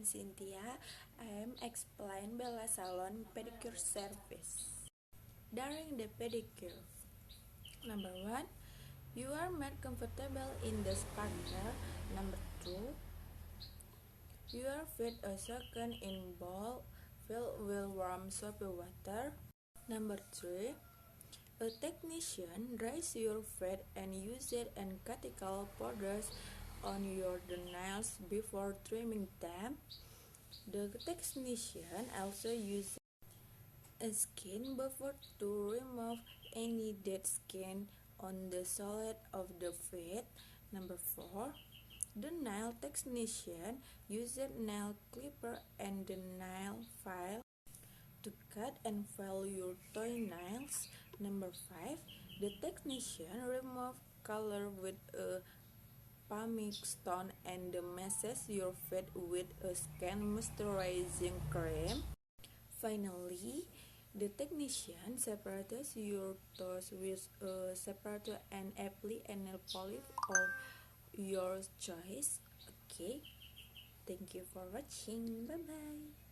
Shintya. I am explain Bella Salon pedicure service. During the pedicure, number 1, you are made comfortable in the spa chair. Number 2, you are fed a second in bowl filled with warm soapy water. Number 3, a technician dries your feet and uses an cuticle powders on your nails before trimming them. The technician also uses a skin buffer to remove any dead skin on the sole of the feet. Number 4, the nail technician uses nail clipper and the nail file to cut and file your toenails. Number 5, the technician removes color with a pumice stone and massages your feet with a skin moisturizing cream. Finally, the technician separates your toes with a separator and apply a nail polish of your choice. Okay, thank you for watching. Bye bye.